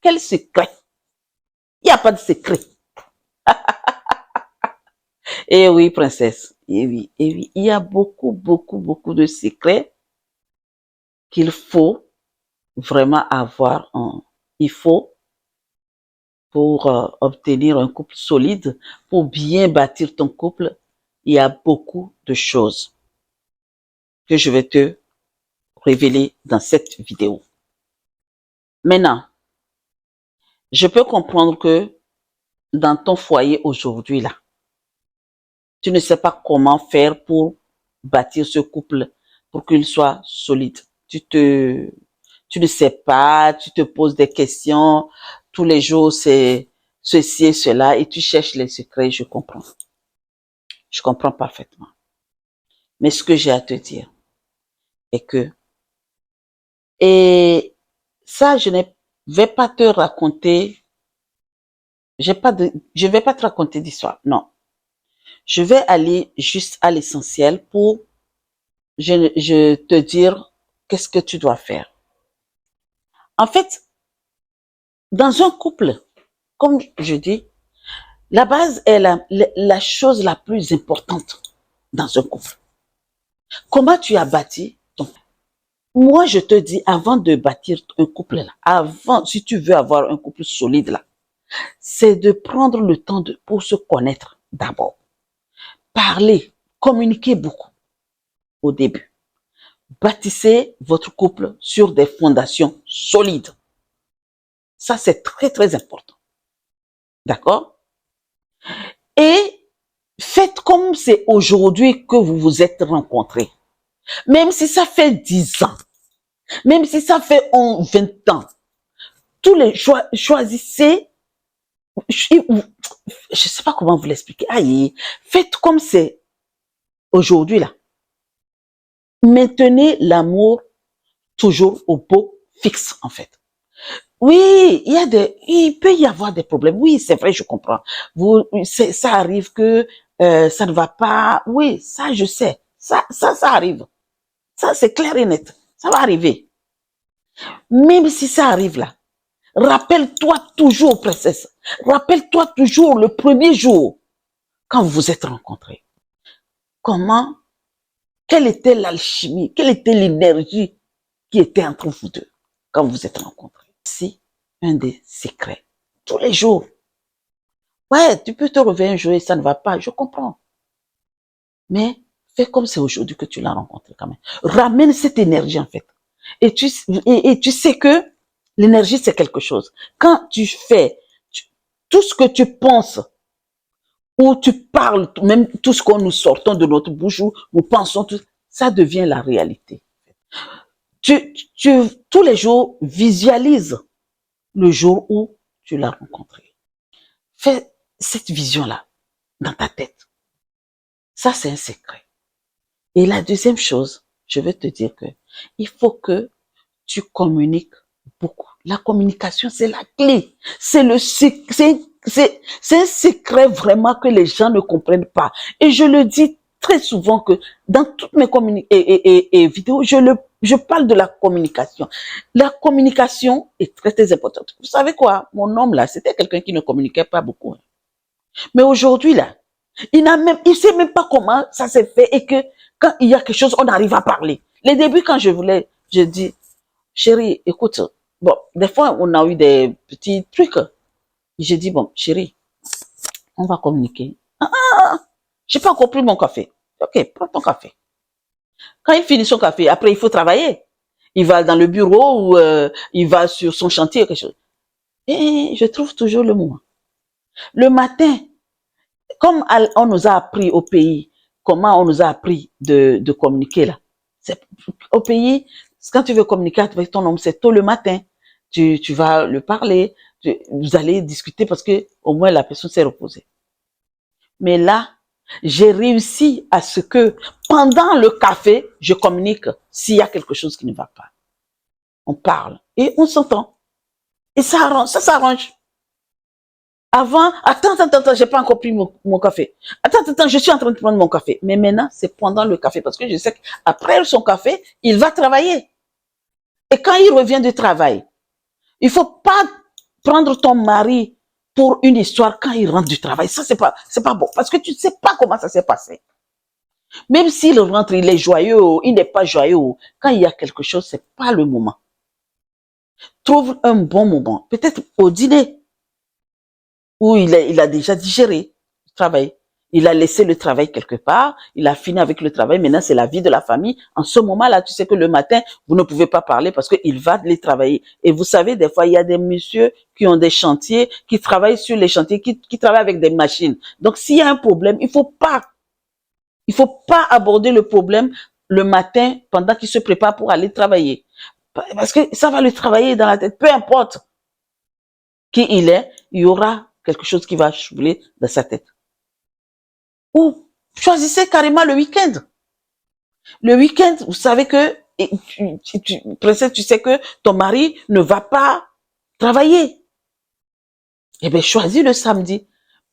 Quel secret? Il n'y a pas de secret. Eh oui, princesse. Eh oui, eh oui. Il y a beaucoup, beaucoup, beaucoup de secrets qu'il faut vraiment avoir. Il faut pour obtenir un couple solide, pour bien bâtir ton couple. Il y a beaucoup de choses que je vais te révéler dans cette vidéo. Maintenant, je peux comprendre que dans ton foyer aujourd'hui là, tu ne sais pas comment faire pour bâtir ce couple, pour qu'il soit solide. Tu ne sais pas, tu te poses des questions, tous les jours c'est ceci et cela, et tu cherches les secrets, je comprends. Je comprends parfaitement. Mais ce que j'ai à te dire est que, et ça, je ne vais pas te raconter, je vais pas te raconter d'histoire, non. Je vais aller juste à l'essentiel pour je te dire qu'est-ce que tu dois faire. En fait, dans un couple, comme je dis, la base est la chose la plus importante dans un couple. Comment tu as bâti ton couple? Moi, je te dis, avant de bâtir un couple là, avant, si tu veux avoir un couple solide là, c'est de prendre le temps pour se connaître d'abord. Parler, communiquer beaucoup au début. Bâtissez votre couple sur des fondations solides. Ça, c'est très, très important. D'accord? Et faites comme c'est aujourd'hui que vous vous êtes rencontrés. Même si ça fait 10 ans, même si ça fait 20 ans, tous les choisissez, je ne sais pas comment vous l'expliquer. Aïe, faites comme c'est aujourd'hui là. Maintenez l'amour toujours au beau fixe en fait. Oui, il peut y avoir des problèmes. Oui, c'est vrai, je comprends. Ça arrive que ça ne va pas. Oui, ça, je sais. Ça arrive. Ça, c'est clair et net. Ça va arriver. Même si ça arrive là, rappelle-toi toujours, princesse. Rappelle-toi toujours le premier jour quand vous vous êtes rencontrés. Comment, quelle était l'alchimie, quelle était l'énergie qui était entre vous deux quand vous vous êtes rencontrés. C'est un des secrets. Tous les jours. Ouais, tu peux te réveiller un jour et ça ne va pas, je comprends. Mais fais comme c'est aujourd'hui que tu l'as rencontré quand même. Ramène cette énergie en fait. Et tu sais que l'énergie c'est quelque chose. Quand tu fais tout ce que tu penses ou tu parles, même tout ce que nous sortons de notre bouche ou nous pensons, ça devient la réalité. Tous les jours, visualise le jour où tu l'as rencontré. Fais cette vision-là dans ta tête. Ça, c'est un secret. Et la deuxième chose, je vais te dire que il faut que tu communiques beaucoup. La communication, c'est la clé. C'est un secret vraiment que les gens ne comprennent pas. Et je le dis très souvent que dans toutes mes vidéos, je parle de la communication. La communication est très, très importante. Vous savez quoi? Mon homme, là, c'était quelqu'un qui ne communiquait pas beaucoup. Mais aujourd'hui, là, il sait même pas comment ça s'est fait et que quand il y a quelque chose, on arrive à parler. Les débuts, quand je dis, chérie, écoute, bon, des fois, on a eu des petits trucs. J'ai dit, bon, chérie, on va communiquer. J'ai pas encore pris mon café. Ok, prends ton café. Quand il finit son café, après, il faut travailler. Il va dans le bureau ou il va sur son chantier, quelque chose. Et je trouve toujours le moment. Le matin, comme on nous a appris au pays, comment on nous a appris de communiquer là. Au pays, quand tu veux communiquer avec ton homme, c'est tôt le matin. Tu vas le parler, vous allez discuter parce que au moins la personne s'est reposée. Mais là, j'ai réussi à ce que pendant le café, je communique s'il y a quelque chose qui ne va pas. On parle et on s'entend. Et ça s'arrange. Avant, attends, j'ai pas encore pris mon café. Attends, je suis en train de prendre mon café. Mais maintenant, c'est pendant le café parce que je sais qu'après son café, il va travailler. Et quand il revient du travail, il faut pas prendre ton mari pour une histoire quand il rentre du travail, ça, c'est pas bon. Parce que tu ne sais pas comment ça s'est passé. Même s'il rentre, il est joyeux, il n'est pas joyeux. Quand il y a quelque chose, c'est pas le moment. Trouve un bon moment. Peut-être au dîner, où il a déjà digéré le travail. Il a laissé le travail quelque part, il a fini avec le travail, maintenant c'est la vie de la famille. En ce moment-là, tu sais que le matin, vous ne pouvez pas parler parce qu'il va aller travailler. Et vous savez, des fois, il y a des messieurs qui ont des chantiers, qui travaillent sur les chantiers, qui travaillent avec des machines. Donc, s'il y a un problème, il faut pas aborder le problème le matin pendant qu'il se prépare pour aller travailler. Parce que ça va lui travailler dans la tête. Peu importe qui il est, il y aura quelque chose qui va chouler dans sa tête. Ou choisissez carrément le week-end. Le week-end, vous savez que, princesse, tu sais que ton mari ne va pas travailler. Eh bien, choisis le samedi.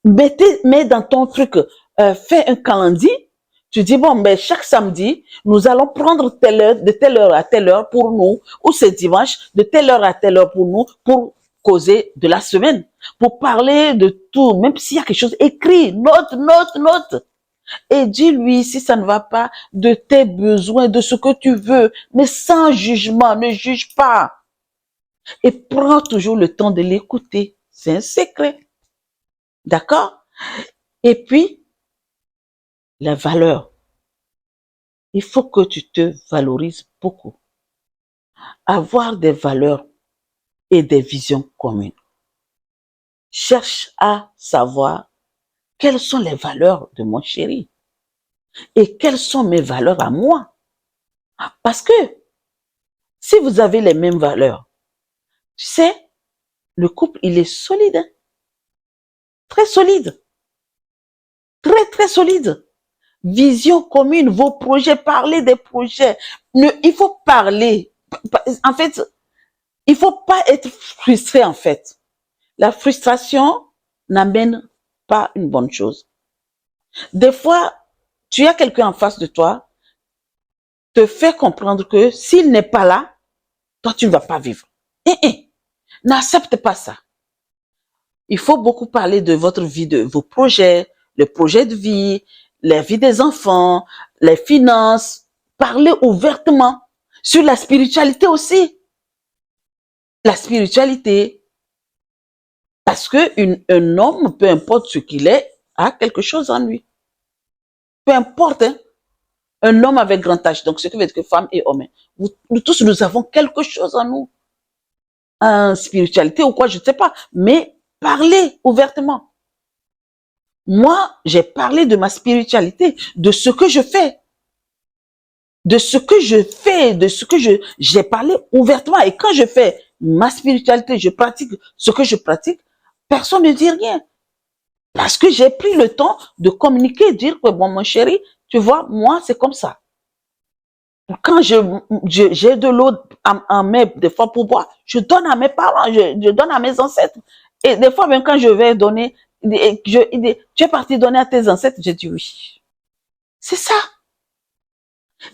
Mets dans ton truc, fais un calendrier. Tu dis, bon, ben, chaque samedi, nous allons prendre telle heure, de telle heure à telle heure pour nous, ou c'est dimanche, de telle heure à telle heure pour nous, pour causer de la semaine, pour parler de tout, même s'il y a quelque chose, écris, note. Et dis-lui, si ça ne va pas, de tes besoins, de ce que tu veux, mais sans jugement, ne juge pas. Et prends toujours le temps de l'écouter. C'est un secret. D'accord? Et puis, la valeur. Il faut que tu te valorises beaucoup. Avoir des valeurs et des visions communes. Cherche à savoir quelles sont les valeurs de mon chéri et quelles sont mes valeurs à moi. Parce que si vous avez les mêmes valeurs, tu sais, le couple, il est solide. Hein? Très solide. Très solide. Vision commune, vos projets, parlez des projets. Il faut parler. En fait, il faut pas être frustré, en fait. La frustration n'amène pas une bonne chose. Des fois, tu as quelqu'un en face de toi, te fait comprendre que s'il n'est pas là, toi, tu ne vas pas vivre. N'accepte pas ça. Il faut beaucoup parler de votre vie, de vos projets, le projet de vie, la vie des enfants, les finances. Parlez ouvertement sur la spiritualité aussi. La spiritualité. Parce que un homme, peu importe ce qu'il est, a quelque chose en lui. Peu importe, hein, un homme avec grand H, donc ce qui veut dire que femme et homme, nous tous, nous avons quelque chose en nous. En spiritualité ou quoi, je ne sais pas. Mais parlez ouvertement. Moi, j'ai parlé de ma spiritualité, de ce que je fais. De ce que je fais, de ce que j'ai parlé ouvertement. Et quand je fais ma spiritualité, je pratique ce que je pratique, personne ne dit rien. Parce que j'ai pris le temps de communiquer, dire que bon, mon chéri, tu vois, moi, c'est comme ça. Quand j'ai de l'eau en main, des fois pour boire, je donne à mes parents, je donne à mes ancêtres. Et des fois, même quand je vais donner, tu es parti donner à tes ancêtres, j'ai dit oui. C'est ça.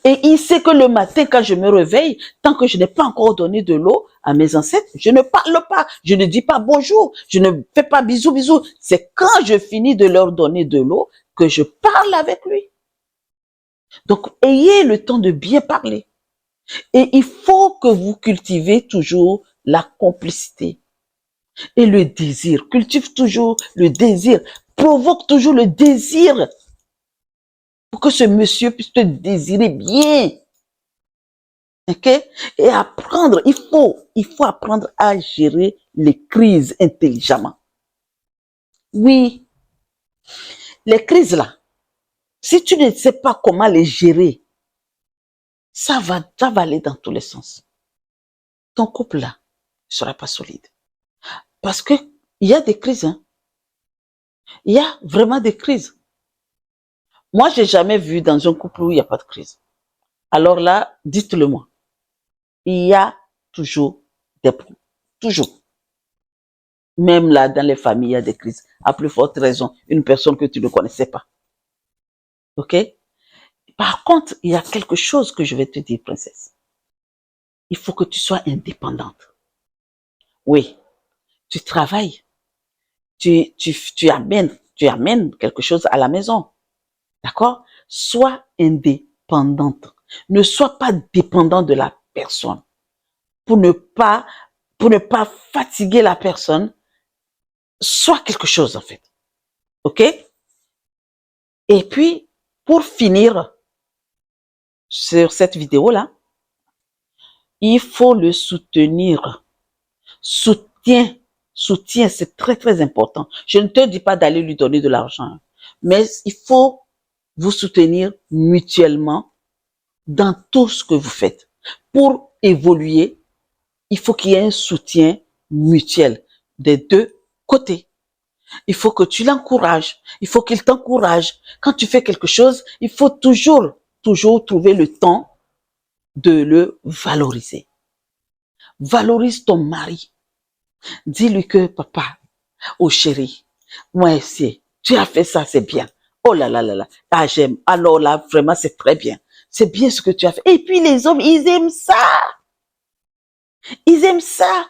Et il sait que le matin, quand je me réveille, tant que je n'ai pas encore donné de l'eau à mes ancêtres, je ne parle pas, je ne dis pas bonjour, je ne fais pas bisous. C'est quand je finis de leur donner de l'eau que je parle avec lui. Donc, ayez le temps de bien parler. Et il faut que vous cultivez toujours la complicité et le désir. Cultive toujours le désir. Provoque toujours le désir pour que ce monsieur puisse te désirer bien. Ok? Et apprendre, il faut apprendre à gérer les crises intelligemment. Oui, les crises là, si tu ne sais pas comment les gérer, ça va aller dans tous les sens. Ton couple là ne sera pas solide. Parce que il y a des crises, hein. Il y a vraiment des crises. Moi, j'ai jamais vu dans un couple où il n'y a pas de crise. Alors là, dites-le moi. Il y a toujours des problèmes. Toujours. Même là, dans les familles, il y a des crises. À plus forte raison, une personne que tu ne connaissais pas. Ok? Par contre, il y a quelque chose que je vais te dire, princesse. Il faut que tu sois indépendante. Oui. tu travailles, tu amènes quelque chose à la maison. D'accord? Sois indépendante. Ne sois pas dépendant de la personne pour ne pas, fatiguer la personne. Sois quelque chose, en fait. OK? Et puis, pour finir sur cette vidéo-là, il faut le soutenir. Soutien, c'est très, très important. Je ne te dis pas d'aller lui donner de l'argent, mais il faut vous soutenir mutuellement dans tout ce que vous faites. Pour évoluer, il faut qu'il y ait un soutien mutuel des deux côtés. Il faut que tu l'encourages. Il faut qu'il t'encourage. Quand tu fais quelque chose, il faut toujours trouver le temps de le valoriser. Valorise ton mari. Dis-lui que papa, oh chérie, moi aussi, tu as fait ça, c'est bien. Oh là là là là, ah j'aime. Alors là, vraiment, c'est très bien. C'est bien ce que tu as fait. Et puis les hommes, ils aiment ça. Ils aiment ça.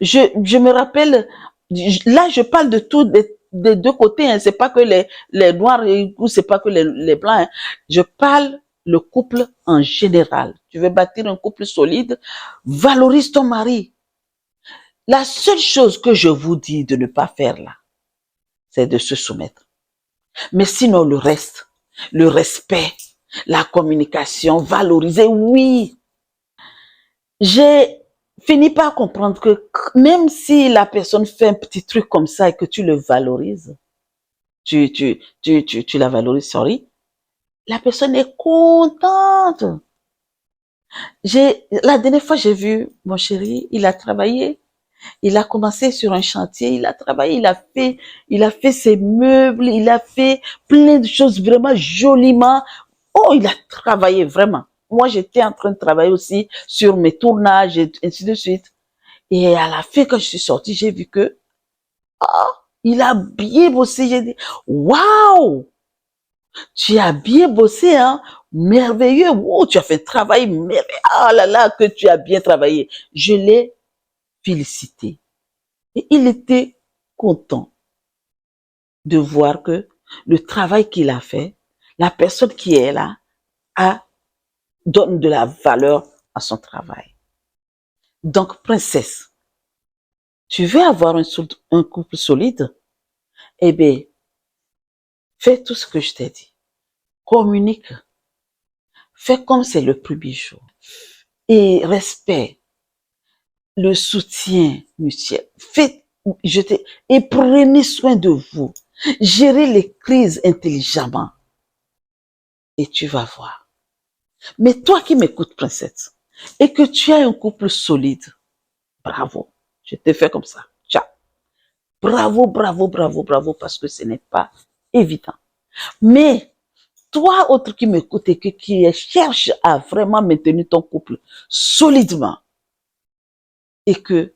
Je me rappelle, là, je parle de tout, des deux côtés. Hein. C'est pas que les noirs ou c'est pas que les blancs. Hein. Je parle le couple en général. Tu veux bâtir un couple solide, valorise ton mari. La seule chose que je vous dis de ne pas faire là, c'est de se soumettre. Mais sinon, le reste, le respect, la communication, valoriser, oui. J'ai fini par comprendre que même si la personne fait un petit truc comme ça et que tu le valorises, tu la valorises, sorry, la personne est contente. La dernière fois, j'ai vu mon chéri, il a travaillé. Il a commencé sur un chantier, il a travaillé, il a fait ses meubles, il a fait plein de choses vraiment joliment. Oh, il a travaillé vraiment. Moi, j'étais en train de travailler aussi sur mes tournages et ainsi de suite. Et à la fin, quand je suis sortie, j'ai vu que, il a bien bossé. J'ai dit, waouh, tu as bien bossé, hein, merveilleux. Wow, tu as fait un travail merveilleux. Ah là là, que tu as bien travaillé. Je l'ai félicité. Et il était content de voir que le travail qu'il a fait, la personne qui est là, donne de la valeur à son travail. Donc, princesse, tu veux avoir un couple solide? Eh bien, fais tout ce que je t'ai dit. Communique. Fais comme c'est le premier jour. Et respect, le soutien mutuel. Et prenez soin de vous. Gérez les crises intelligemment. Et tu vas voir. Mais toi qui m'écoutes, princesse, et que tu as un couple solide, bravo. Je te fais comme ça. Ciao. Bravo, bravo, bravo, bravo, parce que ce n'est pas évident. Mais toi, autre qui m'écoute et qui cherche à vraiment maintenir ton couple solidement et que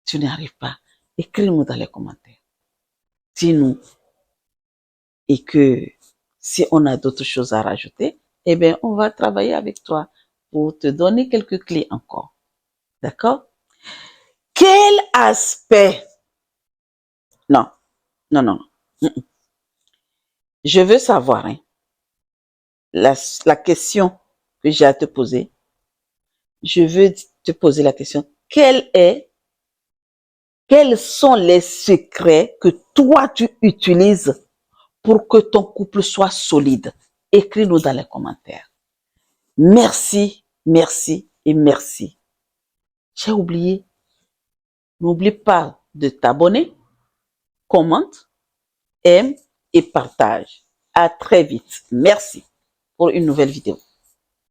tu n'y arrives pas, écris-nous dans les commentaires. Dis-nous et que si on a d'autres choses à rajouter, eh bien, on va travailler avec toi pour te donner quelques clés encore. D'accord? Quel aspect? Non, non, non, non. Je veux savoir, hein, la question que j'ai à te poser. Je veux te poser la question. Quels sont les secrets que toi tu utilises pour que ton couple soit solide? Écris-nous dans les commentaires. Merci, merci et merci. J'ai oublié. N'oublie pas de t'abonner, commente, aime et partage. À très vite. Merci pour une nouvelle vidéo.